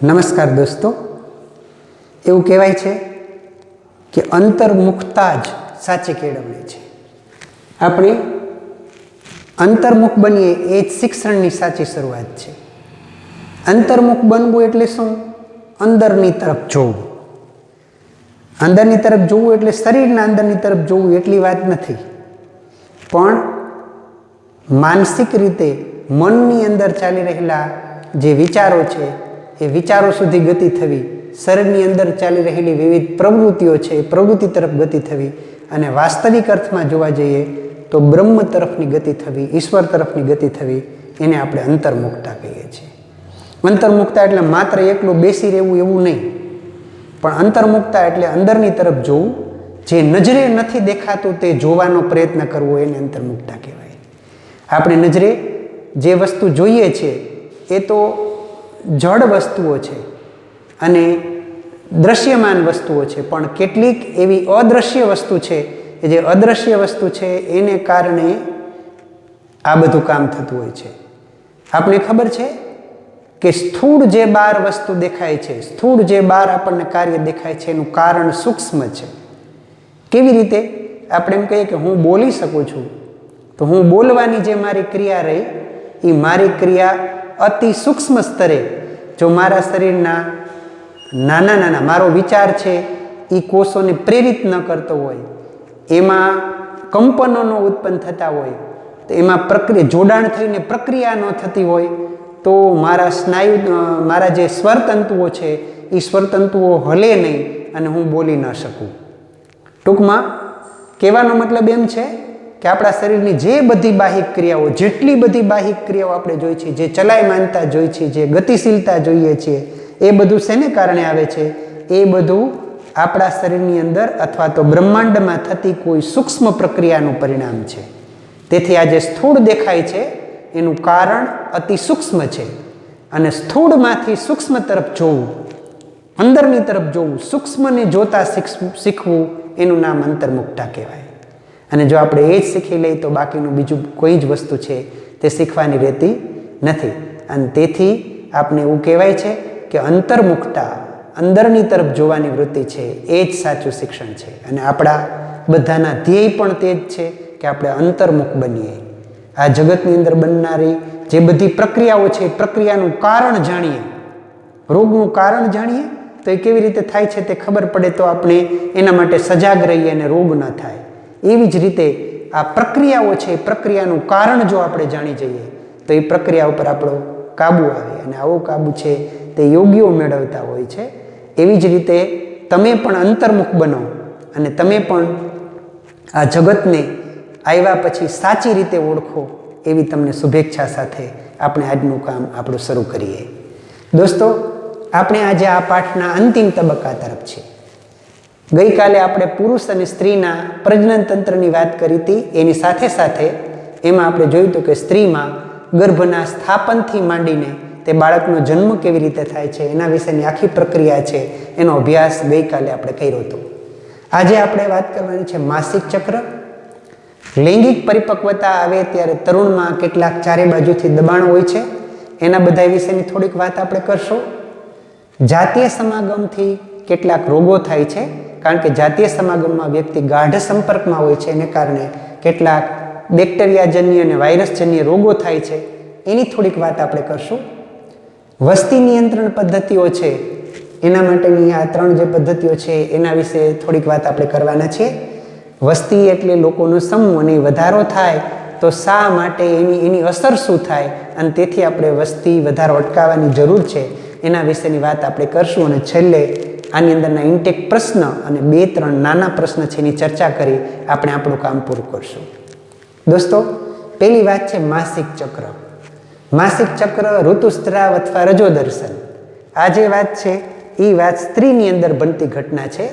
નમસ્કાર દોસ્તો, એવું કહેવાય છે કે અંતર્મુખતા જ સાચી કેળવણી છે. આપણે અંતર્મુખ બનીએ એ જ શિક્ષણની સાચી શરૂઆત છે. અંતર્મુખ બનવું એટલે શું? અંદરની તરફ જોવું. અંદરની તરફ જોવું એટલે શરીરના અંદરની તરફ જોવું એટલી વાત નથી, પણ માનસિક રીતે મનની અંદર ચાલી રહેલા જે વિચારો છે એ વિચારો સુધી ગતિ થવી, શરીરની અંદર ચાલી રહેલી વિવિધ પ્રવૃત્તિઓ છે એ પ્રવૃત્તિ તરફ ગતિ થવી, અને વાસ્તવિક અર્થમાં જોવા જઈએ તો બ્રહ્મ તરફની ગતિ થવી, ઈશ્વર તરફની ગતિ થવી, એને આપણે અંતર્મુખતા કહીએ છીએ. અંતર્મુખતા એટલે માત્ર એકલું બેસી રહેવું એવું નહીં, પણ અંતર્મુખતા એટલે અંદરની તરફ જોવું, જે નજરે નથી દેખાતું તે જોવાનો પ્રયત્ન કરવો, એને અંતર્મુખતા કહેવાય. આપણે નજરે જે વસ્તુ જોઈએ છે એ તો જડ વસ્તુઓ છે અને દ્રશ્યમાન વસ્તુઓ છે, પણ કેટલીક એવી અદૃશ્ય વસ્તુ છે કે જે અદૃશ્ય વસ્તુ છે એને કારણે આ બધું કામ થતું હોય છે. આપણે ખબર છે કે સ્થૂળ જે બહાર વસ્તુ દેખાય છે, સ્થૂળ જે બહાર આપણને કાર્ય દેખાય છે, એનું કારણ સૂક્ષ્મ છે. કેવી રીતે? આપણે એમ કહીએ કે હું બોલી શકું છું, તો હું બોલવાની જે મારી ક્રિયા રહી એ મારી ક્રિયા અતિ સૂક્ષ્મ સ્તરે જો મારા શરીરના નાના નાના મારો વિચાર છે એ કોષોને પ્રેરિત ન કરતો હોય, એમાં કંપનોનો ઉત્પન્ન થતા હોય, તો એમાં જોડાણ થઈને પ્રક્રિયા ન થતી હોય, તો મારા મારા જે સ્વરતંતુઓ છે એ સ્વરતંતુઓ હલે નહીં અને હું બોલી ન શકું. ટૂંકમાં કહેવાનો મતલબ એમ છે કે આપણા શરીરની જે બધી બાહ્યિક ક્રિયાઓ, જેટલી બધી બાહ્યિક ક્રિયાઓ આપણે જોઈ છીએ, જે ચલાયમાનતા જોઈ છીએ, જે ગતિશીલતા જોઈએ છીએ, એ બધું શેને કારણે આવે છે? એ બધું આપણા શરીરની અંદર અથવા તો બ્રહ્માંડમાં થતી કોઈ સૂક્ષ્મ પ્રક્રિયાનું પરિણામ છે. તેથી આ જે સ્થૂળ દેખાય છે એનું કારણ અતિ સૂક્ષ્મ છે, અને સ્થૂળમાંથી સૂક્ષ્મ તરફ જોવું, અંદરની તરફ જોવું, સૂક્ષ્મને જોતા શીખવું, એનું નામ અંતર્મુખતા કહેવાય. અને જો આપણે એ જ શીખી લઈએ તો બાકીનું બીજું કોઈ જ વસ્તુ છે તે શીખવાની રહેતી નથી. અને તેથી આપણે એવું કહેવાય છે કે અંતર્મુખતા, અંદરની તરફ જોવાની વૃત્તિ છે, એ જ સાચું શિક્ષણ છે. અને આપણા બધાના ધ્યેય પણ તે જ છે કે આપણે અંતર્મુખ બનીએ. આ જગતની અંદર બનનારી જે બધી પ્રક્રિયાઓ છે એ પ્રક્રિયાનું કારણ જાણીએ, રોગનું કારણ જાણીએ તો એ કેવી રીતે થાય છે તે ખબર પડે તો આપણે એના માટે સજાગ રહીએ અને રોગ ન થાય. એવી જ રીતે આ પ્રક્રિયાઓ છે, એ પ્રક્રિયાનું કારણ જો આપણે જાણી જઈએ તો એ પ્રક્રિયા ઉપર આપણો કાબુ આવે, અને આવો કાબુ છે તે યોગીઓ મેળવતા હોય છે. એવી જ રીતે તમે પણ અંતર્મુખ બનો અને તમે પણ આ જગતને આવ્યા પછી સાચી રીતે ઓળખો, એવી તમને શુભેચ્છા સાથે આપણે આજનું કામ આપણું શરૂ કરીએ. દોસ્તો, આપણે આજે આ પાઠના અંતિમ તબક્કા તરફ છીએ. ગઈકાલે આપણે પુરુષ અને સ્ત્રીના પ્રજનન તંત્રની વાત કરી હતી. એની સાથે સાથે એમાં આપણે જોયું હતું કે સ્ત્રીમાં ગર્ભના સ્થાપનથી માંડીને તે બાળકનો જન્મ કેવી રીતે થાય છે એના વિશેની આખી પ્રક્રિયા છે, એનો અભ્યાસ ગઈકાલે આપણે કર્યો હતો. આજે આપણે વાત કરવાની છે માસિક ચક્ર. લૈંગિક પરિપક્વતા આવે ત્યારે તરુણમાં કેટલાક ચારે બાજુથી દબાણ હોય છે, એના બધા વિશેની થોડીક વાત આપણે કરશું. જાતીય સમાગમથી કેટલાક રોગો થાય છે, કારણ કે જાતીય સમાગમમાં વ્યક્તિ ગાઢ સંપર્કમાં હોય છે, એને કારણે કેટલાક બેક્ટેરિયાજન્ય અને વાયરસજન્ય રોગો થાય છે, એની થોડીક વાત આપણે કરશું. વસ્તી નિયંત્રણ પદ્ધતિઓ છે, એના માટેની આ 3 જે પદ્ધતિઓ છે એના વિશે થોડીક વાત આપણે કરવાના છીએ. વસ્તી એટલે લોકોનો સમૂહ, અને વધારો થાય તો શા માટે, એની અસર શું થાય, અને તેથી આપણે વસ્તી વધારો અટકાવવાની જરૂર છે, એના વિશેની વાત આપણે કરશું. અને છેલ્લે આની અંદરના ઇન્ટેક પ્રશ્ન અને 2-3 નાના પ્રશ્ન છે એની ચર્ચા કરી આપણે આપણું કામ પૂરું કરશું. દોસ્તો, પહેલી વાત છે માસિક ચક્ર. માસિક ચક્ર, ઋતુસ્ત્રાવ અથવા રજોદર્શન. આ જે વાત છે એ વાત સ્ત્રીની અંદર બનતી ઘટના છે,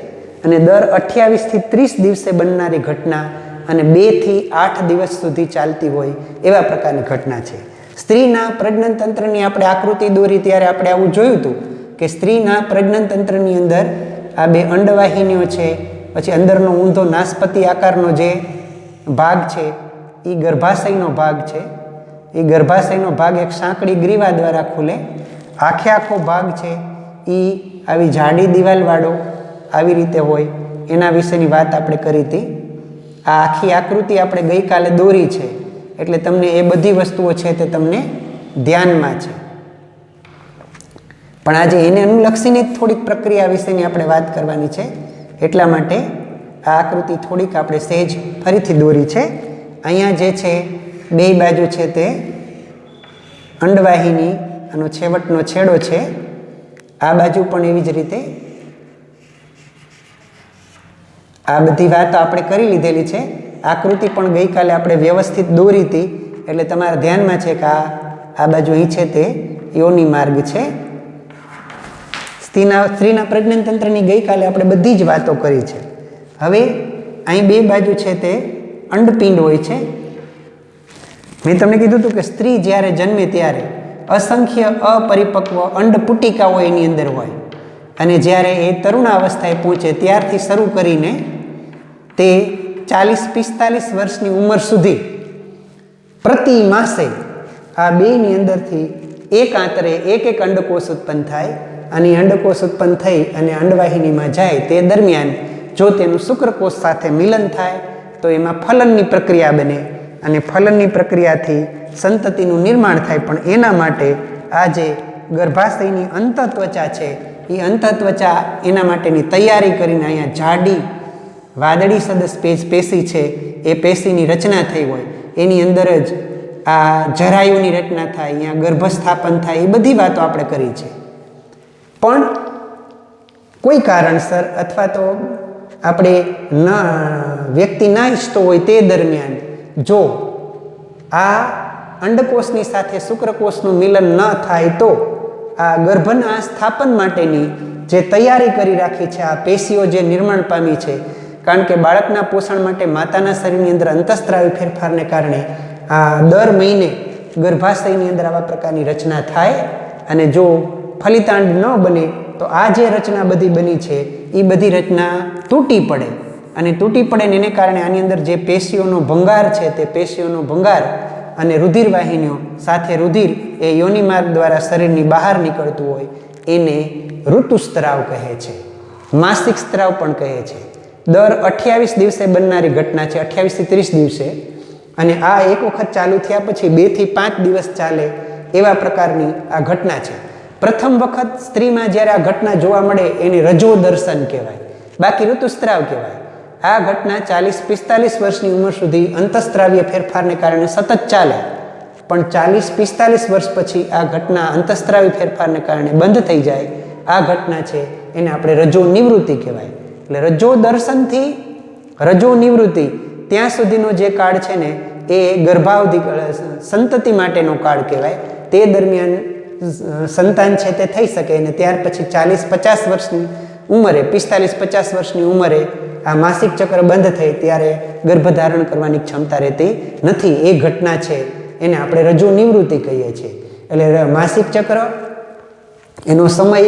અને દર 28 થી 30 દિવસે બનનારી ઘટના, અને 2 થી 8 દિવસ સુધી ચાલતી હોય એવા પ્રકારની ઘટના છે. સ્ત્રીના પ્રજનન તંત્રની આપણે આકૃતિ દોરી ત્યારે આપણે આવું જોયું હતું કે સ્ત્રીના પ્રજનન તંત્રની અંદર આ 2 અંડવાહિનીઓ છે, પછી અંદરનો ઊંધો નાસપતિ આકારનો જે ભાગ છે એ ગર્ભાશયનો ભાગ છે. એ ગર્ભાશયનો ભાગ એક સાંકડી ગ્રીવા દ્વારા ખુલે. આખો ભાગ છે એ આવી જાડી દિવાલવાળો આવી રીતે હોય એના વિશેની વાત આપણે કરી હતી. આ આખી આકૃતિ આપણે ગઈકાલે દોરી છે એટલે તમને એ બધી વસ્તુઓ છે તે તમને ધ્યાનમાં છે. પણ આજે એને અનુલક્ષીને થોડીક પ્રક્રિયા વિશેની આપણે વાત કરવાની છે. એટલા માટે આ આકૃતિ થોડીક આપણે સહેજ ફરીથી દોરી છે. અહીંયા જે છે બે બાજુ છે તે અંડવાહિની આનો છેવટનો છેડો છે. આ બાજુ પણ એવી જ રીતે આ બધી વાતો આપણે કરી લીધેલી છે. આકૃતિ પણ ગઈકાલે આપણે વ્યવસ્થિત દોરી હતી એટલે તમારા ધ્યાનમાં છે કે આ બાજુ અહીં છે તે યોનિ માર્ગ છે. સ્ત્રીના પ્રજનન તંત્રની ગઈકાલે આપણે બધી જ વાતો કરી છે. હવે અહીં બે બાજુ છે તે અંડપિંડ હોય છે. મેં તમને કીધું હતું કે સ્ત્રી જ્યારે જન્મે ત્યારે અસંખ્ય અપરિપક્વ અંડપુટિકાઓ એની અંદર હોય અને જ્યારે એ તરુણાવસ્થાએ પહોંચે ત્યારથી શરૂ કરીને તે 40-45 વર્ષની ઉંમર સુધી પ્રતિ માસે આ બેની અંદરથી એક આંતરે એક અંડકોષ ઉત્પન્ન થાય અને અંડકોષ ઉત્પન્ન થઈ અને અંડવાહિનીમાં જાય તે દરમિયાન જો તેનું શુક્રકોષ સાથે મિલન થાય તો એમાં ફલનની પ્રક્રિયા બને અને ફલનની પ્રક્રિયાથી સંતતિનું નિર્માણ થાય. પણ એના માટે આ જે ગર્ભાશયની અંતત્વચા છે એ અંતત્વચા એના માટેની તૈયારી કરીને અહીંયા જાડી વાદળી સદસ પેશી છે એ પેશીની રચના થઈ હોય એની અંદર જ આ જરાયુની રચના થાય, અહીંયા ગર્ભસ્થાપન થાય, એ બધી વાતો આપણે કરી છે. પણ કોઈ કારણસર અથવા તો આપણે વ્યક્તિ ના ઈચ્છતો હોય તે દરમિયાન જો આ અંડકોષની સાથે શુક્રકોષનું મિલન ન થાય તો આ ગર્ભના સ્થાપન માટેની જે તૈયારી કરી રાખી છે આ પેશીઓ જે નિર્માણ પામી છે, કારણ કે બાળકના પોષણ માટે માતાના શરીરની અંદર અંતઃસ્ત્રાવી ફેરફારને કારણે આ દર મહિને ગર્ભાશયની અંદર આવા પ્રકારની રચના થાય અને જો ફલિતાંડ ન બને તો આ જે રચના બધી બની છે એ બધી રચના તૂટી પડે અને તૂટી પડે ને એને કારણે આની અંદર જે પેશીઓનો ભંગાર છે તે પેશીઓનો ભંગાર અને રુધિરવાહિનીઓ સાથે રુધિર એ યોનિમાર્ગ દ્વારા શરીરની બહાર નીકળતું હોય એને ઋતુસ્ત્રાવ કહે છે, માસિક સ્ત્રાવ પણ કહે છે. દર 28 દિવસે બનનારી ઘટના છે, 28 થી 30 દિવસે. અને આ એક વખત ચાલુ થયા પછી 2 થી 5 દિવસ ચાલે એવા પ્રકારની આ ઘટના છે. પ્રથમ વખત સ્ત્રીમાં જ્યારે આ ઘટના જોવા મળે એને રજો દર્શન કહેવાય, બાકી ઋતુસ્ત્રાવ કહેવાય. આ ઘટના 40-45 વર્ષની ઉંમર સુધી અંતઃસ્ત્રાવીય ફેરફારને કારણે સતત ચાલે, પણ 40-45 વર્ષ પછી આ ઘટના અંતઃસ્ત્રાવી ફેરફારને કારણે બંધ થઈ જાય. આ ઘટના છે એને આપણે રજો નિવૃત્તિ કહેવાય. એટલે રજો દર્શનથી રજો નિવૃત્તિ ત્યાં સુધીનો જે કાળ છે ને એ ગર્ભાવધિ સંતતિ માટેનો કાળ કહેવાય. તે દરમિયાન સંતાન છે તે થઈ શકે અને ત્યાર પછી 40-50 વર્ષની ઉંમરે 45-50 વર્ષની ઉંમરે આ માસિક ચક્ર બંધ થઈ ત્યારે ગર્ભધારણ કરવાની ક્ષમતા રહેતી નથી. એ ઘટના છે એને આપણે રજો નિવૃત્તિ કહીએ છીએ. એટલે માસિક ચક્ર એનો સમય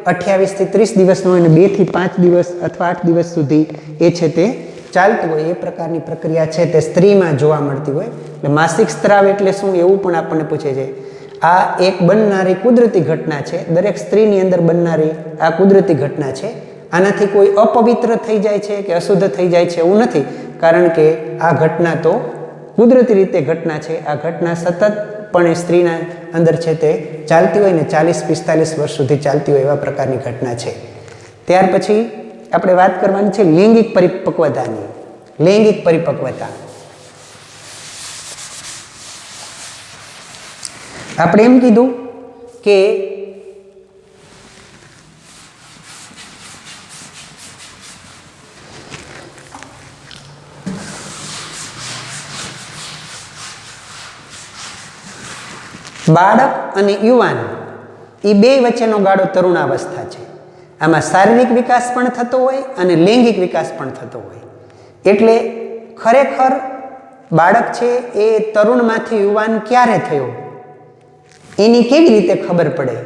28 થી 30 દિવસનો અને 2 થી 5 દિવસ અથવા 8 દિવસ સુધી એ છે તે ચાલતું હોય. એ પ્રકારની પ્રક્રિયા છે તે સ્ત્રીમાં જોવા મળતી હોય. એટલે માસિક સ્ત્રાવ એટલે શું એવું પણ આપણને પૂછે છે. આ એક બનનારી કુદરતી ઘટના છે, દરેક સ્ત્રીની અંદર બનનારી આ કુદરતી ઘટના છે. આનાથી કોઈ અપવિત્ર થઈ જાય છે કે અશુદ્ધ થઈ જાય છે એવું નથી, કારણ કે આ ઘટના તો કુદરતી રીતે ઘટના છે. આ ઘટના સતતપણે સ્ત્રીના અંદર છે તે ચાલતી હોય ને 40-45 વર્ષ સુધી ચાલતી હોય એવા પ્રકારની ઘટના છે. ત્યાર પછી આપણે વાત કરવાની છે લૈંગિક પરિપક્વતાની. લૈંગિક પરિપક્વતા આપણે એમ કીધું કે બાળક અને યુવાન એ બે વચ્ચેનો ગાળો તરુણાવસ્થા છે. આમાં શારીરિક વિકાસ પણ થતો હોય અને લૈંગિક વિકાસ પણ થતો હોય. એટલે ખરેખર બાળક છે એ તરુણમાંથી યુવાન ક્યારે થયો એની કેવી રીતે ખબર પડે?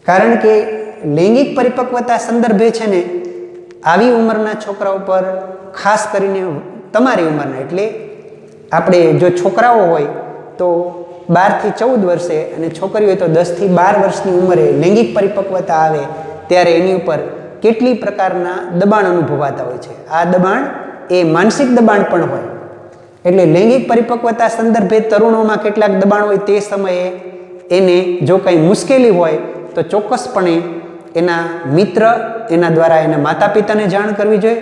કારણ કે લૈંગિક પરિપક્વતા સંદર્ભે છે ને આવી ઉંમરના છોકરાઓ પર ખાસ કરીને તમારી ઉંમરના, એટલે આપણે જો છોકરાઓ હોય તો 12 થી 14 વર્ષે અને છોકરી હોય તો 10 થી 12 વર્ષની ઉંમરે લૈંગિક પરિપક્વતા આવે ત્યારે એની ઉપર કેટલી પ્રકારના દબાણ અનુભવાતા હોય છે. આ દબાણ એ માનસિક દબાણ પણ હોય. એટલે લૈંગિક પરિપક્વતા સંદર્ભે તરુણોમાં કેટલાક દબાણ હોય તે સમયે એને જો કંઈ મુશ્કેલી હોય તો ચોક્કસપણે એના મિત્ર એના દ્વારા એના માતા પિતાને જાણ કરવી જોઈએ.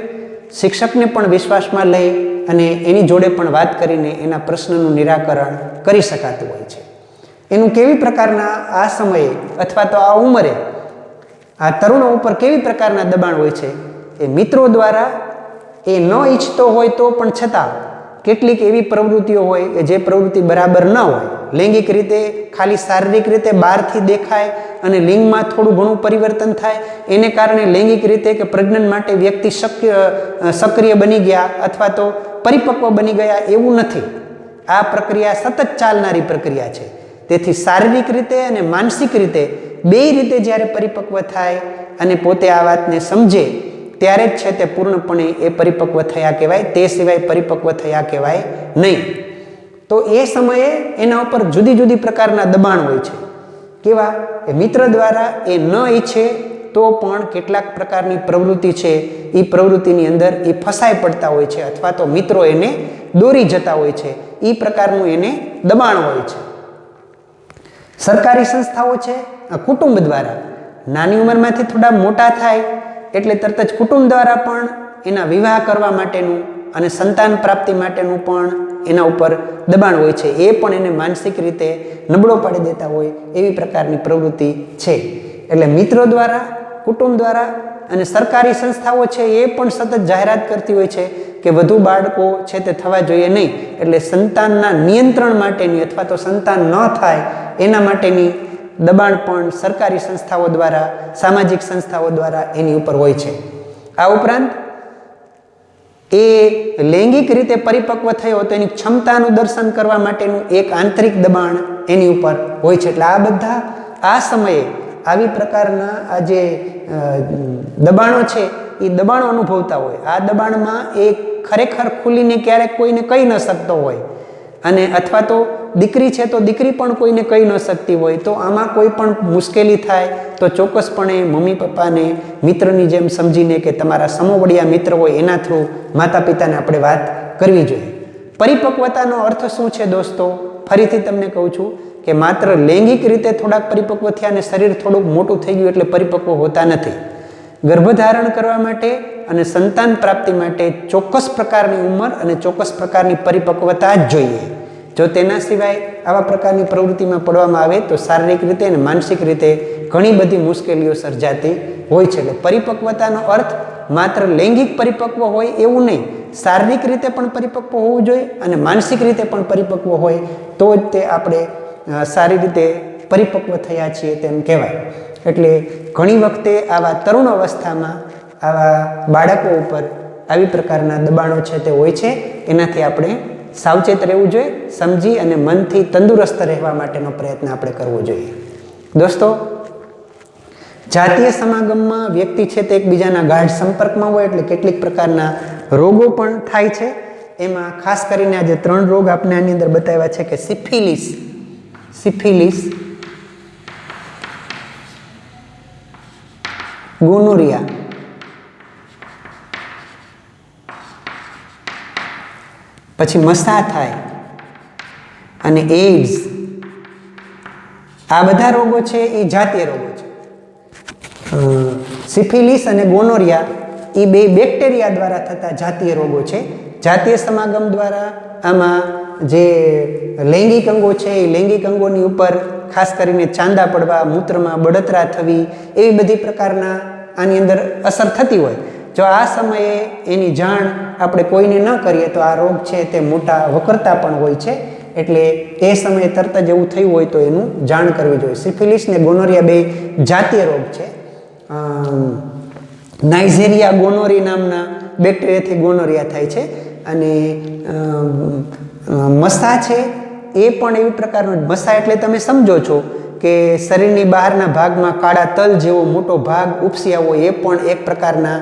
શિક્ષકને પણ વિશ્વાસમાં લઈ અને એની જોડે પણ વાત કરીને એના પ્રશ્નનું નિરાકરણ કરી શકાતું હોય છે. એનું કેવી પ્રકારના આ સમયે અથવા તો આ ઉંમરે આ તરુણો ઉપર કેવી પ્રકારના દબાણ હોય છે એ મિત્રો દ્વારા એ ન ઈચ્છતો હોય તો પણ છતાં કેટલીક એવી પ્રવૃત્તિઓ હોય કે જે પ્રવૃત્તિ બરાબર ન હોય, લૈંગિક રીતે ખાલી શારીરિક રીતે બહારથી દેખાય અને લિંગમાં થોડું ઘણું પરિવર્તન થાય, એને કારણે લૈંગિક રીતે કે પ્રજનન માટે વ્યક્તિ સક્રિય બની ગયા અથવા તો પરિપક્વ બની ગયા એવું નથી. આ પ્રક્રિયા સતત ચાલનારી પ્રક્રિયા છે. તેથી શારીરિક રીતે અને માનસિક રીતે બે રીતે જ્યારે પરિપક્વ થાય અને પોતે આ વાતને સમજે ત્યારે જ છે તે પૂર્ણપણે એ પરિપક્વ થયા કહેવાય. તે સિવાય પરિપક્વ થયા કહેવાય નહીં. તો એ સમયે એના ઉપર જુદી જુદી પ્રકારના દબાણ હોય છે. કેવા? એ મિત્ર દ્વારા એ ન ઈચ્છે તો પણ કેટલાક પ્રકારની પ્રવૃત્તિ છે એ પ્રવૃત્તિની અંદર એ ફસાઈ પડતા હોય છે અથવા તો મિત્રો એને દોરી જતા હોય છે. એ પ્રકારનું એને દબાણ હોય છે. સરકારી સંસ્થાઓ છે, કુટુંબ દ્વારા નાની ઉંમરમાંથી થોડા મોટા થાય એટલે તરત જ કુટુંબ દ્વારા પણ એના વિવાહ કરવા માટેનું અને સંતાન પ્રાપ્તિ માટેનું પણ એના ઉપર દબાણ હોય છે. એ પણ એને માનસિક રીતે નબળો પાડી દેતા હોય એવી પ્રકારની પ્રવૃત્તિ છે. એટલે મિત્રો દ્વારા, કુટુંબ દ્વારા અને સરકારી સંસ્થાઓ છે એ પણ સતત જાહેરાત કરતી હોય છે કે વધુ બાળકો છે તે થવા જોઈએ નહીં. એટલે સંતાનના નિયંત્રણ માટેની અથવા તો સંતાન ન થાય એના માટેની દબાણ પણ સરકારી સંસ્થાઓ દ્વારા, સામાજિક સંસ્થાઓ દ્વારા એની ઉપર હોય છે. આ ઉપરાંત એ લૈંગિક રીતે પરિપક્વ થયો તો એની ક્ષમતાનું દર્શન કરવા માટેનું એક આંતરિક દબાણ એની ઉપર હોય છે. એટલે આ બધા આ સમયે આવી પ્રકારના આ જે દબાણો છે એ દબાણો અનુભવતા હોય. આ દબાણમાં એ ખરેખર ખુલીને ક્યારેક કોઈને કહી ન શકતો હોય અને અથવા તો દીકરી છે તો દીકરી પણ કોઈને કહી ન શકતી હોય. તો આમાં કોઈ પણ મુશ્કેલી થાય તો ચોક્કસપણે મમ્મી પપ્પાને મિત્રની જેમ સમજીને કે તમારા સમોવડિયા મિત્ર હોય એના થ્રુ માતા પિતાને આપણે વાત કરવી જોઈએ. પરિપક્વતાનો અર્થ શું છે દોસ્તો? ફરીથી તમને કહું છું કે માત્ર લૈંગિક રીતે થોડાક પરિપક્વ થયા અને શરીર થોડુંક મોટું થઈ ગયું એટલે પરિપક્વ હોતા નથી. ગર્ભધારણ કરવા માટે અને સંતાન પ્રાપ્તિ માટે ચોક્કસ પ્રકારની ઉંમર અને ચોક્કસ પ્રકારની પરિપક્વતા જ જોઈએ. જો તેના સિવાય આવા પ્રકારની પ્રવૃત્તિમાં પડવામાં આવે તો શારીરિક રીતે અને માનસિક રીતે ઘણી બધી મુશ્કેલીઓ સર્જાતી હોય છે. એટલે પરિપક્વતાનો અર્થ માત્ર લૈંગિક પરિપક્વ હોય એવું નહીં, શારીરિક રીતે પણ પરિપક્વ હોવું જોઈએ અને માનસિક રીતે પણ પરિપક્વ હોય તો જ તે આપણે સારી રીતે પરિપક્વ થયા છીએ તેમ કહેવાય. એટલે ઘણી વખતે આવા તરુણ અવસ્થામાં આવા બાળકો ઉપર આવી પ્રકારના દબાણો છે તે હોય છે. એનાથી આપણે સાવચેત રહેવું જોઈએ. સમજી અને મનથી તંદુરસ્ત રહેવા માટેનો પ્રયત્ન આપણે કરવો જોઈએ. દોસ્તો, જાતીય સમાગમમાં વ્યક્તિ છે તે એકબીજાના ગાઢ સંપર્કમાં હોય એટલે કેટલીક પ્રકારના રોગો પણ થાય છે. એમાં ખાસ કરીને આજે 3 રોગ આપણે આની અંદર બતાવ્યા છે કે સિફિલિસ, ગોનોરિયા પછી મસા થાય અને એઇડ્સ. આ બધા રોગો છે એ જાતીય રોગો છે. સિફિલિસ અને ગોનોરિયા એ બે બેક્ટેરિયા દ્વારા થતા જાતીય રોગો છે. જાતીય સમાગમ દ્વારા આમાં જે લૈંગિક અંગો છે એ લૈંગિક અંગોની ઉપર ખાસ કરીને ચાંદા પડવા, મૂત્રમાં બળતરા થવી એવી બધી પ્રકારના આની અંદર અસર થતી હોય. જો આ સમયે એની જાણ આપણે કોઈને ન કરીએ તો આ રોગ છે તે મોટા વકરતા પણ હોય છે. એટલે એ સમયે તરત જ એવું થયું હોય તો એનું જાણ કરવી જોઈએ. સિફિલિસ ને ગોનોરિયા બે જાતીય રોગ છે. નાઇઝેરિયા ગોનોરી નામના બેક્ટેરિયાથી ગોનોરિયા થાય છે અને મસા છે એ પણ એવી પ્રકારનો. મસા એટલે તમે સમજો છો કે શરીરની બહારના ભાગમાં કાળા તલ જેવો મોટો ભાગ ઉપસી આવવો, એ પણ એક પ્રકારના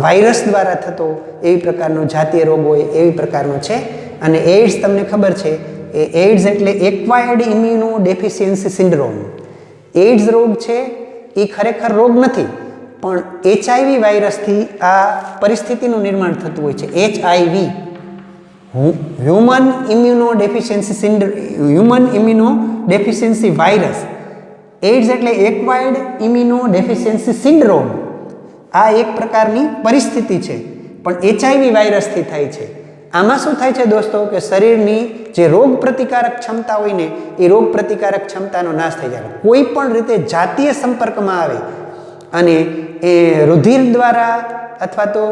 વાયરસ દ્વારા થતો એવી પ્રકારનો જાતીય રોગ હોય એવી પ્રકારનો છે. અને એઇડ્સ તમને ખબર છે એ એઇડ્સ એટલે acquired immuno deficiency syndrome. AIDS રોગ છે એ ખરેખર રોગ નથી, પણ HIV વાયરસથી આ પરિસ્થિતિનું નિર્માણ થતું હોય છે. HIV human immuno deficiency virus. AIDS એટલે એક્વાયર્ડ ઇમ્યુનો ડેફિશિયન્સી સિન્ડ્રોમ. આ એક પ્રકારની પરિસ્થિતિ છે, પણ HIV વાયરસથી થાય છે. આમાં શું થાય છે દોસ્તો કે શરીરની જે રોગ પ્રતિકારક ક્ષમતા હોય ને એ રોગ પ્રતિકારક ક્ષમતાનો નાશ થઈ જાય. કોઈ પણ રીતે જાતીય સંપર્કમાં આવે અને એ રુધિર દ્વારા અથવા તો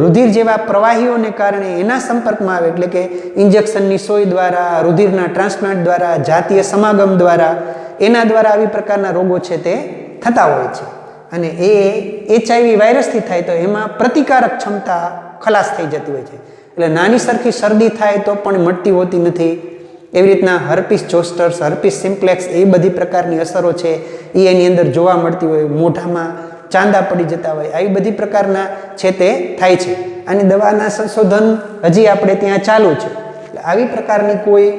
રુધિર જેવા પ્રવાહીઓને કારણે એના સંપર્કમાં આવે, એટલે કે ઇન્જેક્શનની સોય દ્વારા, રુધિરના ટ્રાન્સપ્લાન્ટ દ્વારા, જાતીય સમાગમ દ્વારા, એના દ્વારા આવી પ્રકારના રોગો છે તે થતા હોય છે. અને એ HIV વાયરસથી થાય તો એમાં પ્રતિકારક ક્ષમતા ખલાસ થઈ જતી હોય છે. એટલે નાની સરખી શરદી થાય તો પણ મટતી હોતી નથી. એવી રીતના હર્પીસ જોસ્ટર્સ, હર્પીસ સિમ્પ્લેક્સ એ બધી પ્રકારની અસરો છે એ એની અંદર જોવા મળતી હોય. મોઢામાં ચાંદા પડી જતા હોય, આવી બધી પ્રકારના છે તે થાય છે. આની દવાના સંશોધન હજી આપણે ત્યાં ચાલુ છે. એટલે આવી પ્રકારની કોઈ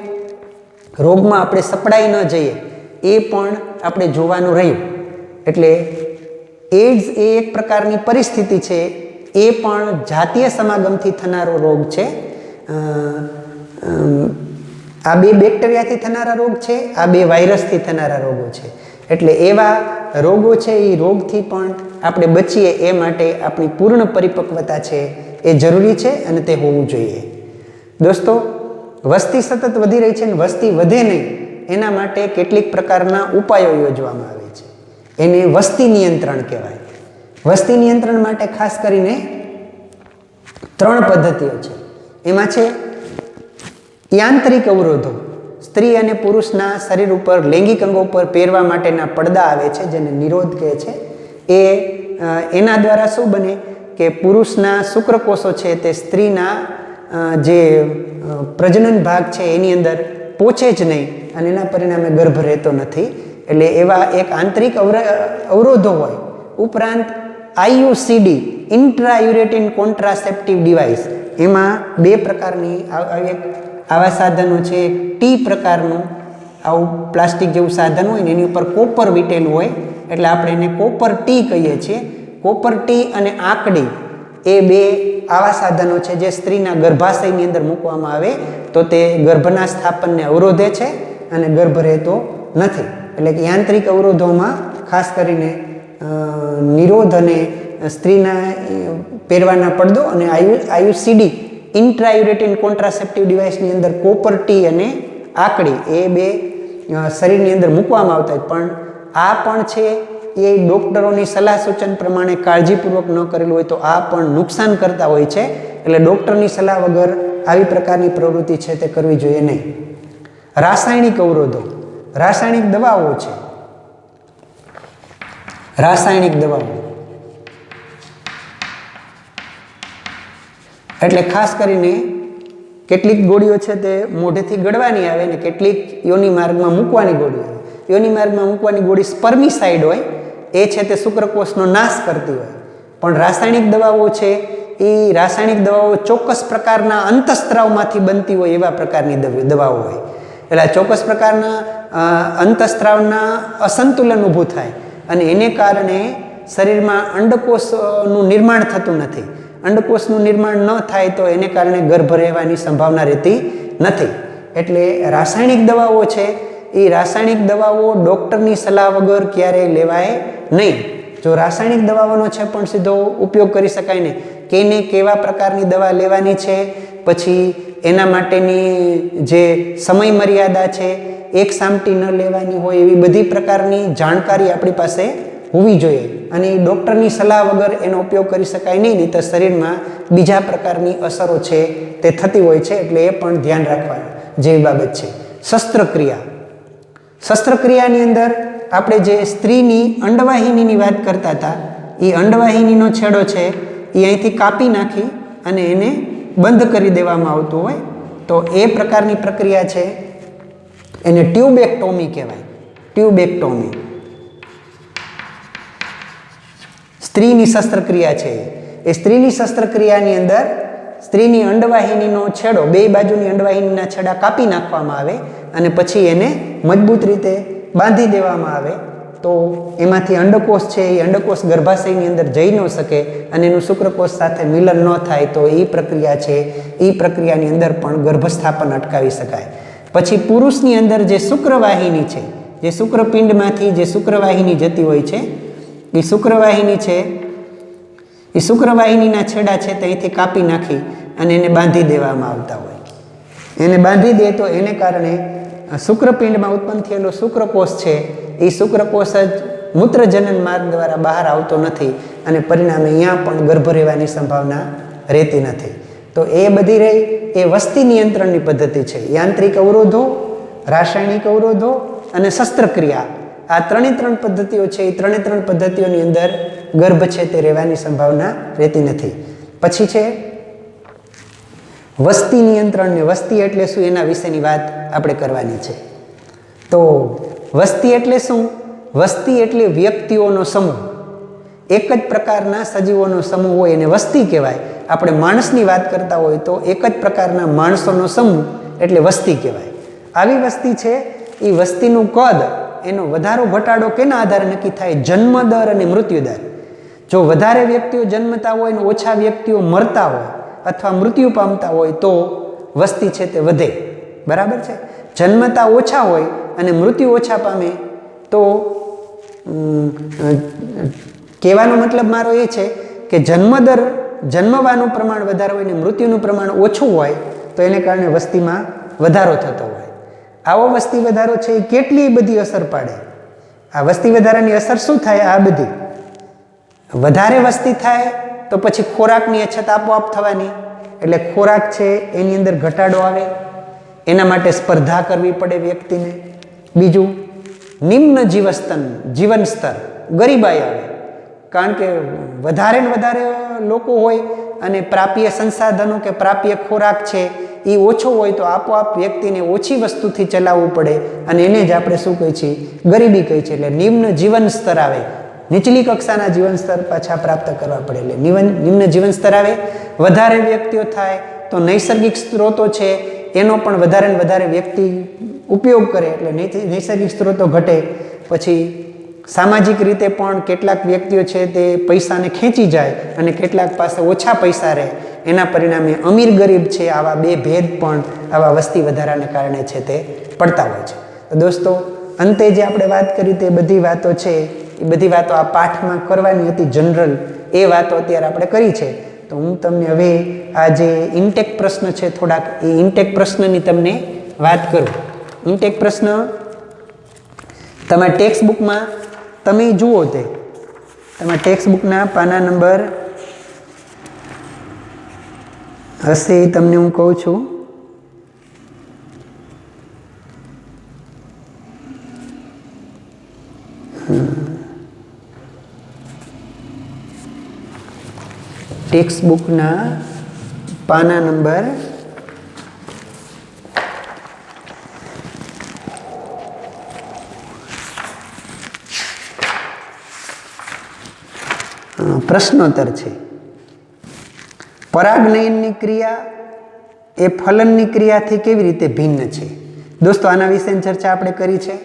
રોગમાં આપણે સપડાઈ ન જઈએ એ પણ આપણે જોવાનું રહ્યું. એટલે એઇડ્સ એ એક પ્રકારની પરિસ્થિતિ છે, એ પણ જાતીય સમાગમથી થનારો રોગ છે. આ બે બેક્ટેરિયાથી થનારા રોગ છે, આ બે વાયરસથી થનારા રોગો છે. એટલે એવા રોગો છે એ રોગથી પણ આપણે બચીએ એ માટે આપણી પૂર્ણ પરિપક્વતા છે એ જરૂરી છે અને તે હોવું જોઈએ. દોસ્તો, વસ્તી સતત વધી રહી છે અને વસ્તી વધે નહીં એના માટે કેટલીક પ્રકારના ઉપાયો યોજવામાં આવે છે. એને વસ્તી નિયંત્રણ કહેવાય. વસ્તી નિયંત્રણ માટે ખાસ કરીને 3 પદ્ધતિઓ છે. એમાં છે યાંત્રિક અવરોધો. સ્ત્રી અને પુરુષના શરીર ઉપર, લૈંગિક અંગો પર પહેરવા માટેના પડદા આવે છે જેને નિરોધ કહે છે. એના દ્વારા શું બને કે પુરુષના શુક્રકોષો છે તે સ્ત્રીના જે પ્રજનન ભાગ છે એની અંદર પહોંચે જ નહીં અને એના પરિણામે ગર્ભ રહેતો નથી. એટલે એવા એક આંતરિક અવરોધો હોય. ઉપરાંત IUCD, ઇન્ટ્રાયુરેટિન કોન્ટ્રાસેપ્ટિવ ડિવાઇસ, એમાં 2 પ્રકારની આવા સાધનો છે. એક ટી પ્રકારનું આવું પ્લાસ્ટિક જેવું સાધન હોય ને એની ઉપર કોપર વીટેલું હોય, એટલે આપણે એને કોપર ટી કહીએ છીએ. કોપર ટી અને આંકડી એ 2 આવા સાધનો છે જે સ્ત્રીના ગર્ભાશયની અંદર મૂકવામાં આવે તો તે ગર્ભના સ્થાપનને અવરોધે છે અને ગર્ભ રહેતો નથી. એટલે કે યાંત્રિક અવરોધોમાં ખાસ કરીને નિરોધ અને સ્ત્રીના પહેરવાના પડદો અને IUCD, ઇન્ટ્રાયુરેટિન કોન્ટ્રાસેપ્ટિવ ડિવાઇસની અંદર કોપર ટી અને આંકડી એ 2 શરીરની અંદર મૂકવામાં આવતા હોય. પણ આ પણ છે એ ડૉક્ટરોની સલાહ સૂચન પ્રમાણે કાળજીપૂર્વક ન કરેલું હોય તો આ પણ નુકસાન કરતા હોય છે. એટલે ડૉક્ટરની સલાહ વગર આવી પ્રકારની પ્રવૃત્તિ છે તે કરવી જોઈએ નહીં. રાસાયણિક અવરોધો, રાસાયણિક દવાઓ છે. રાસાયણિક દવાઓ એટલે ખાસ કરીને કેટલીક ગોળીઓ છે તે મોઢેથી ગળવાની આવે ને કેટલીક યોનિ માર્ગમાં મૂકવાની ગોળી આવે. યોનિ માર્ગમાં મૂકવાની ગોળી સ્પર્મિસાઇડ હોય, એ છે તે શુક્રકોષનો નાશ કરતી હોય. પણ રાસાયણિક દવાઓ છે એ રાસાયણિક દવાઓ ચોક્કસ પ્રકારના અંતઃસ્ત્રાવમાંથી બનતી હોય એવા પ્રકારની દવાઓ હોય. એટલે ચોક્કસ પ્રકારના અંતઃસ્ત્રાવના અસંતુલન ઊભું થાય અને એને કારણે શરીરમાં અંડકોષનું નિર્માણ થતું નથી. અંડકોષનું નિર્માણ ન થાય તો એને કારણે ગર્ભ રહેવાની સંભાવના રહેતી નથી. એટલે રાસાયણિક દવાઓ છે એ રાસાયણિક દવાઓ ડૉક્ટરની સલાહ વગર ક્યારેય લેવાય નહીં. જો રાસાયણિક દવાઓનો છે પણ સીધો ઉપયોગ કરી શકાય નહીં. કેને કેવા પ્રકારની દવા લેવાની છે, પછી એના માટેની જે સમય મર્યાદા છે, એક સામટી ન લેવાની હોય એવી બધી પ્રકારની જાણકારી આપણી પાસે હોવી જોઈએ. અને એ ડૉક્ટરની સલાહ વગર એનો ઉપયોગ કરી શકાય નહીં, નહીં તો શરીરમાં બીજા પ્રકારની અસરો છે તે થતી હોય છે. એટલે એ પણ ધ્યાન રાખવા જેવી બાબત છે. શસ્ત્રક્રિયા. શસ્ત્રક્રિયાની અંદર આપણે જે સ્ત્રીની અંડવાહિનીની વાત કરતા હતા, એ અંડવાહિનીનો છેડો છે એ અહીંથી કાપી નાખી અને એને બંધ કરી દેવામાં આવતું હોય તો એ પ્રકારની પ્રક્રિયા છે એને ટ્યુબેક્ટોમી કહેવાય. ટ્યુબેક્ટોમી સ્ત્રીની શસ્ત્રક્રિયા છે. એ સ્ત્રીની શસ્ત્રક્રિયાની અંદર સ્ત્રીની અંડવાહિનીનો છેડો, બે બાજુની અંડવાહિનીના છેડા કાપી નાખવામાં આવે અને પછી એને મજબૂત રીતે બાંધી દેવામાં આવે તો એમાંથી અંડકોષ છે એ અંડકોષ ગર્ભાશયની અંદર જઈ ન શકે અને એનું શુક્રકોષ સાથે મિલન ન થાય તો એ પ્રક્રિયા છે એ પ્રક્રિયાની અંદર પણ ગર્ભસ્થાપન અટકાવી શકાય. પછી પુરુષની અંદર જે શુક્રવાહિની છે, જે શુક્રપિંડમાંથી જે શુક્રવાહિની જતી હોય છે એ શુક્રવાહિની છે એ શુક્રવાહિનીના છેડા છે તે અહીંથી કાપી નાખી અને એને બાંધી દેવામાં આવતા હોય. એને બાંધી દે તો એને કારણે શુક્રપિંડમાં ઉત્પન્ન થયેલો શુક્રકોષ છે એ શુક્રકોષ જ મૂત્રજનન માર્ગ દ્વારા બહાર આવતો નથી અને પરિણામે અહીંયા પણ ગર્ભ રહેવાની સંભાવના રહેતી નથી. તો એ બધી રહી એ વસ્તી નિયંત્રણની પદ્ધતિ છે. યાંત્રિક અવરોધો, રાસાયણિક અવરોધો અને શસ્ત્રક્રિયા, આ ત્રણ પદ્ધતિઓ છે. એ ત્રણ પદ્ધતિઓની અંદર ગર્ભ છે તે રહેવાની સંભાવના રહેતી નથી. પછી છે વસ્તી નિયંત્રણ. વસ્તી એટલે શું એના વિશેની વાત આપણે કરવાની છે. તો વસ્તી એટલે શું? વસ્તી એટલે વ્યક્તિઓનો સમૂહ, એક જ પ્રકારના સજીવોનો સમૂહ હોય એને વસ્તી કહેવાય. આપણે માણસની વાત કરતા હોય તો એક જ પ્રકારના માણસોનો સમૂહ એટલે વસ્તી કહેવાય. આવી વસ્તી છે એ વસ્તીનું કદ, એનો વધારો ઘટાડો કેના આધારે નક્કી થાય? જન્મ દર અને મૃત્યુ દર. જો વધારે વ્યક્તિઓ જન્મતા હોય અને ઓછા વ્યક્તિઓ મરતા હોય અથવા મૃત્યુ પામતા હોય તો વસ્તી છે તે વધે. બરાબર છે? જન્મતા ઓછા હોય અને મૃત્યુ ઓછા પામે તો કહેવાનો મતલબ મારો એ છે કે જન્મદર, જન્મવાનું પ્રમાણ વધારે હોય ને મૃત્યુનું પ્રમાણ ઓછું હોય તો એને કારણે વસ્તીમાં વધારો થતો હોય. આવો વસ્તી વધારો છે એ કેટલી બધી અસર પાડે. આ વસ્તી વધારાની અસર શું થાય? આ બધી વધારે વસ્તી થાય તો પછી ખોરાકની અછત આપોઆપ થવાની, એટલે ખોરાક છે એની અંદર ઘટાડો આવે, એના માટે સ્પર્ધા કરવી પડે વ્યક્તિને. બીજું, નિમ્ન જીવન સ્તર, ગરીબાઈ આવે, કારણ કે વધારે ને વધારે લોકો હોય અને પ્રાપ્ય સંસાધનો કે પ્રાપ્ય ખોરાક છે એ ઓછો હોય તો આપોઆપ વ્યક્તિને ઓછી વસ્તુથી ચલાવવું પડે અને એને જ આપણે શું કહીએ છીએ? ગરીબી કહીએ છીએ. એટલે નિમ્ન જીવન સ્તર આવે, નીચલી કક્ષાના જીવન સ્તર પાછા પ્રાપ્ત કરવા પડે એટલે નિમ્ન જીવન સ્તર આવે. વધારે વ્યક્તિઓ થાય તો નૈસર્ગિક સ્ત્રોતો છે એનો પણ વધારે ને વધારે વ્યક્તિ ઉપયોગ કરે એટલે નૈસર્ગિક સ્ત્રોતો ઘટે. પછી સામાજિક રીતે પણ કેટલાક વ્યક્તિઓ છે તે પૈસાને ખેંચી જાય અને કેટલાક પાસે ઓછા પૈસા રહે, એના પરિણામે અમીર ગરીબ છે આવા બે ભેદ પણ આવા વસ્તી વધારાને કારણે છે તે પડતા હોય છે. તો દોસ્તો, અંતે જે આપણે વાત કરી તે બધી વાતો છે એ બધી વાતો આ પાઠમાં કરવાની હતી જનરલ, એ વાતો અત્યારે આપણે કરી છે. તો હું તમને હવે આ જે ઇન્ટેક પ્રશ્ન છે થોડાક એ ઇન્ટેક પ્રશ્નની તમને વાત કરું. ઇન્ટેક પ્રશ્ન તમારા ટેક્સ્ટ બુકમાં તમે જુઓ, તે તમારા ટેક્સ્ટ બુકના પાના નંબર હશે એ તમને હું કહું છું. ટેક્સ્ટ બુકના પાના નંબર 5 પ્રશ્નોત્તર છે. પરાગનયનની ક્રિયા એ ફલનની ક્રિયાથી કેવી રીતે ભિન્ન છે? દોસ્તો, આના વિશેની ચર્ચા આપણે કરી છે.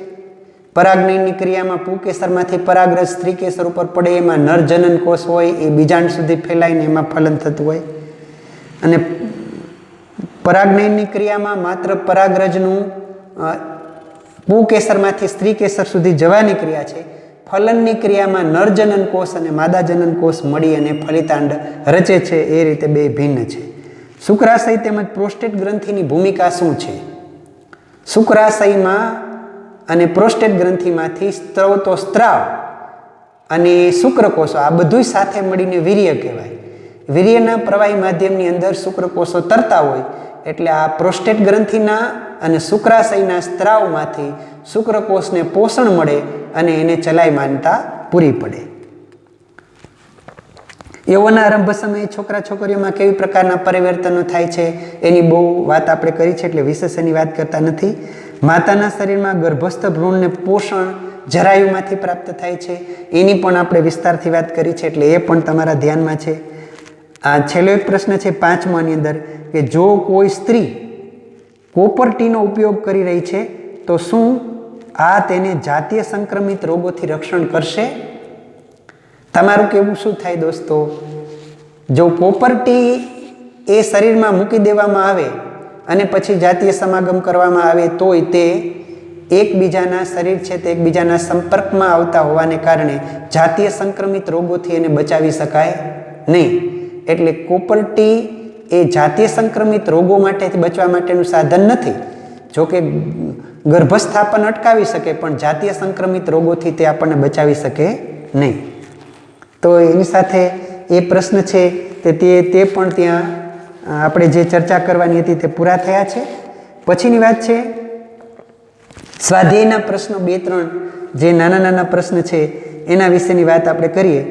પરાગનયનની ક્રિયામાં પુંકેસરમાંથી પરાગરજ સ્ત્રીકેસર ઉપર પડે, એમાં નરજનન કોષ હોય એ બીજાંડ સુધી ફેલાઈને એમાં ફલન થતું હોય. અને પરાગનયનની ક્રિયામાં માત્ર પરાગરજનું પુંકેસરમાંથી સ્ત્રીકેસર સુધી જવાની ક્રિયા છે. ફલનની ક્રિયામાં નરજનન કોષ અને માદાજનન કોષ મળી અને ફલિતાંડ રચે છે. એ રીતે બે ભિન્ન છે. શુક્રાશય તેમજ પ્રોસ્ટેટ ગ્રંથિની ભૂમિકા શું છે? શુક્રાશયમાં અને પ્રોસ્ટેટ ગ્રંથિમાંથી સ્ત્રવતો સ્ત્રાવ અને શુક્રકોષો આ બધું સાથે મળીને વીર્ય કહેવાય. વીર્યના પ્રવાહી માધ્યમની અંદર શુક્રકોષો તરતા હોય એટલે આ પ્રોસ્ટેટ ગ્રંથિના અને શુક્રાશયના સ્ત્રાવમાંથી શુક્રકોષને પોષણ મળે અને એને ચલાયમાનતા પૂરી પડે. યૌવનના આરંભ સમયે છોકરા છોકરીઓમાં કેવી પ્રકારના પરિવર્તનો થાય છે એની બહુ વાત આપણે કરી છે એટલે વિશેષ એની વાત કરતા નથી. માતાના શરીરમાં ગર્ભસ્થ ભ્રૂણને પોષણ જરાયુમાંથી પ્રાપ્ત થાય છે એની પણ આપણે વિસ્તારથી વાત કરી છે એટલે એ પણ તમારા ધ્યાનમાં છે. આ છેલ્લો એક પ્રશ્ન છે 5માની અંદર કે જો કોઈ સ્ત્રી કોપરટીનો ઉપયોગ કરી રહી છે તો શું આ તેને જાતીય સંક્રમિત રોગોથી રક્ષણ કરશે? તમારું કેવું શું થાય દોસ્તો? જો કોપરટી એ શરીરમાં મૂકી દેવામાં આવે અને પછી જાતીય સમાગમ કરવામાં આવે તોય તે એકબીજાના શરીર છે તે એકબીજાના સંપર્કમાં આવતા હોવાને કારણે જાતીય સંક્રમિત રોગોથી એને બચાવી શકાય નહીં. એટલે કોપરટી એ જાતીય સંક્રમિત રોગો માટેથી બચવા માટેનું સાધન નથી. જોકે ગર્ભસ્થાપન અટકાવી શકે પણ જાતીય સંક્રમિત રોગોથી તે આપણને બચાવી શકે નહીં. તો એની સાથે એ પ્રશ્ન છે તે પણ ત્યાં આપણે જે ચર્ચા કરવાની હતી તે પૂરા થયા છે. પછીની વાત છે સ્વાધ્યાયના પ્રશ્નો 2-3 જે નાના નાના પ્રશ્ન છે એના વિશેની વાત આપણે કરીએ.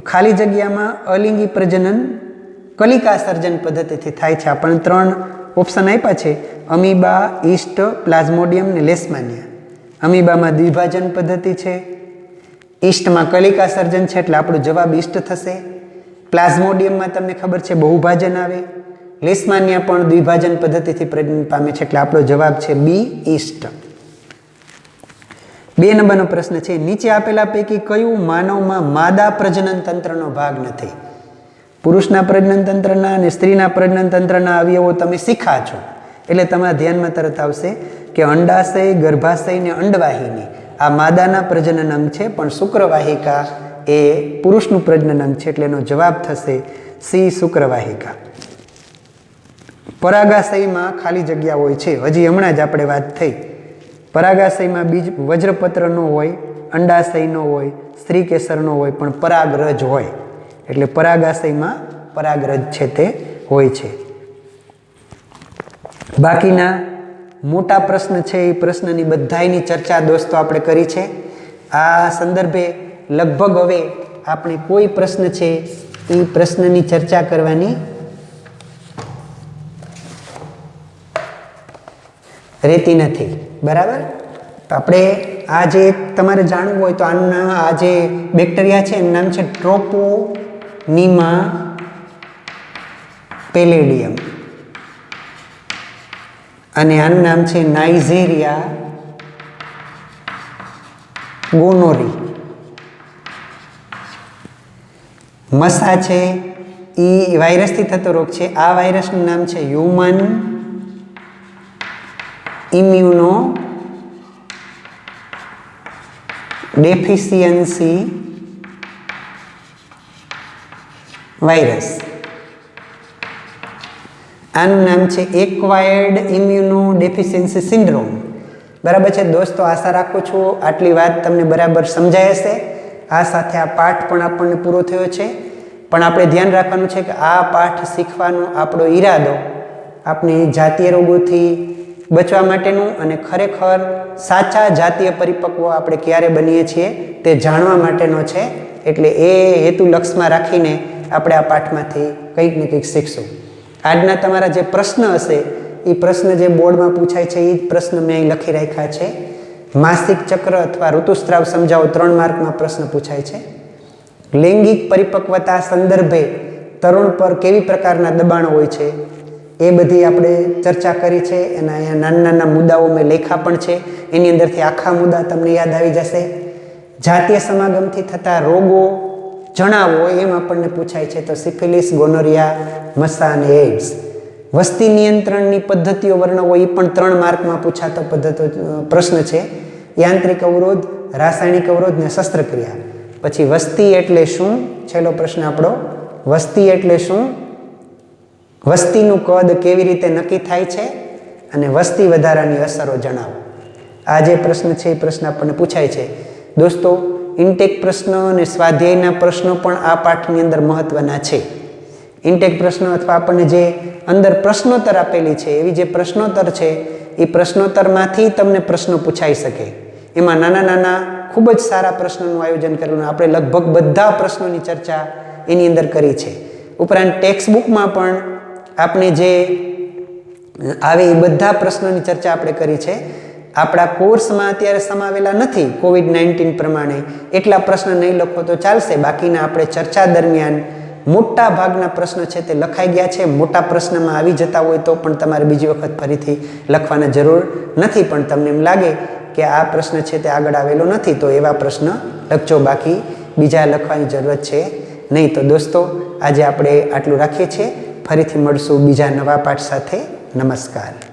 ખાલી જગ્યામાં અલિંગી પ્રજનન કલિકા સર્જન પદ્ધતિથી થાય છે. આપણને 3 ઓપ્શન આપ્યા છે: અમીબા, ઈસ્ટ, પ્લાઝ્મોડિયમ ને લેશમાનિયા. અમીબામાં દ્વિભાજન પદ્ધતિ છે, ઈસ્ટમાં કલિકા સર્જન છે એટલે આપણો જવાબ ઈસ્ટ થશે. પ્લાઝ્મોડિયમમાં તમને ખબર છે બહુભાજન આવે. લેશમાનિયા પણ દ્વિભાજન પદ્ધતિથી પ્રજનન પામે છે એટલે આપણો જવાબ છે બી, ઈસ્ટ. 2 નંબરનો પ્રશ્ન છે નીચે આપેલા પૈકી કયું માનવમાં માદા પ્રજનન તંત્રનો ભાગ નથી? પુરુષના પ્રજનન તંત્રના અને સ્ત્રીના પ્રજનન તંત્રના અવયવો તમે શીખા છો એટલે તમારા ધ્યાનમાં તરત આવશે કે અંડાશય, ગર્ભાશય ને અંડવાહિની આ માદાના પ્રજનન અંગ છે, પણ શુક્રવાહિકા એ પુરુષનું પ્રજનન અંગ છે એટલે એનો જવાબ થશે સી, શુક્રવાહિકા. પરાગાશયમાં ખાલી જગ્યા હોય છે. હજી હમણાં જ આપણે વાત થઈ. પરાગાશયમાં બીજ વજ્રપત્ર નો હોય, અંડાશય નો હોય, સ્ત્રીકેસર નો હોય, પણ પરાગરજ હોય. એટલે પરાગાશયમાં પરાગરજ છે તે હોય છે. બાકીના મોટા પ્રશ્ન છે એ પ્રશ્નની બધાયની ચર્ચા દોસ્તો આપણે કરી છે. આ સંદર્ભે લગભગ હવે આપણે કોઈ પ્રશ્ન છે એ પ્રશ્નની ચર્ચા કરવાની રહેતી નથી. બરાબર? આપણે આ જે તમારે જાણવું હોય તો આ જે બેક્ટેરિયા છે એનું નામ છે ટ્રોપોનિમા પેલેડિયમ અને આનું નામ છે નાઇઝેરિયા ગોનોરી. મસા છે એ વાયરસથી થતો રોગ છે. આ વાયરસનું નામ છે હ્યુમન ઇમ્યુનો ડેફિશિયન્સી વાયરસ. આનું નામ છે એક્વાયર્ડ ઇમ્યુનો ડેફિશિયન્સી સિન્ડ્રોમ. બરાબર છે દોસ્તો? આશા રાખું છું આટલી વાત તમને બરાબર સમજાય હશે. આ સાથે આ પાઠ પણ આપણને પૂરો થયો છે. પણ આપણે ધ્યાન રાખવાનું છે કે આ પાઠ શીખવાનો આપણો ઈરાદો આપણે જાતીય રોગોથી બચવા માટેનું અને ખરેખર સાચા જાતીય પરિપક્વ આપણે ક્યારે બનીએ છીએ તે જાણવા માટેનો છે. એટલે એ હેતુ લક્ષમાં રાખીને આપણે આ પાઠમાંથી કંઈક ને કંઈક શીખશું. આજના તમારા જે પ્રશ્ન હશે એ પ્રશ્ન જે બોર્ડમાં પૂછાય છે એ જ પ્રશ્ન મેં અહીં લખી રાખ્યા છે. માસિક ચક્ર અથવા ઋતુસ્રાવ સમજાવો 3 માર્કમાં પ્રશ્ન પૂછાય છે. લૈંગિક પરિપક્વતા સંદર્ભે તરુણ પર કેવી પ્રકારના દબાણ હોય છે એ બધી આપણે ચર્ચા કરી છે. એના અહીંયા નાના નાના મુદ્દાઓ મેં લેખા પણ છે. એની અંદરથી આખા મુદ્દા તમને યાદ આવી જશે. જાતીય સમાગમથી થતા રોગો જણાવો એમ આપણને પૂછાય છે તો સિફિલિસ, ગોનોરિયા, મસા અને એઇડ્સ. વસ્તી નિયંત્રણની પદ્ધતિઓ વર્ણવો એ પણ 3 માર્કમાં પૂછાતો પ્રશ્ન છે. યાંત્રિક અવરોધ, રાસાયણિક અવરોધ ને શસ્ત્રક્રિયા. પછી વસ્તી એટલે શું? છેલ્લો પ્રશ્ન આપણો વસ્તી એટલે શું? વસ્તીનું કદ કેવી રીતે નક્કી થાય છે અને વસ્તી વધારાની અસરો જણાવો. આ જે પ્રશ્ન છે એ પ્રશ્ન આપણને પૂછાય છે. દોસ્તો ઇન્ટેક પ્રશ્ન અને સ્વાધ્યાયના પ્રશ્નો પણ આ પાઠની અંદર મહત્વના છે. ઇન્ટેક પ્રશ્નો અથવા આપણને જે અંદર પ્રશ્નોત્તર આપેલી છે એવી જે પ્રશ્નોત્તર છે એ પ્રશ્નોત્તરમાંથી તમને પ્રશ્નો પૂછાઈ શકે. એમાં નાના નાના ખૂબ જ સારા પ્રશ્નોનું આયોજન કરેલું. આપણે લગભગ બધા પ્રશ્નોની ચર્ચા એની અંદર કરી છે. ઉપરાંત ટેક્સ્ટ બુકમાં પણ આપણે જે આવે એ બધા પ્રશ્નોની ચર્ચા આપણે કરી છે. આપણા કોર્સમાં અત્યારે સમાવેલા નથી કોવિડ-19 પ્રમાણે એટલા પ્રશ્ન નહીં લખો તો ચાલશે. બાકીના આપણે ચર્ચા દરમિયાન મોટા ભાગના પ્રશ્ન છે તે લખાઈ ગયા છે. મોટા પ્રશ્નમાં આવી જતા હોય તો પણ તમારે બીજી વખત ફરીથી લખવાની જરૂર નથી. પણ તમને એમ લાગે કે આ પ્રશ્ન છે તે આગળ આવેલો નથી તો એવા પ્રશ્ન લખજો, બાકી બીજા લખવાની જરૂરત છે નહીં. તો દોસ્તો, આજે આપણે આટલું રાખીએ છીએ. ફરીથી મળશું બીજા નવા પાઠ સાથે. નમસ્કાર.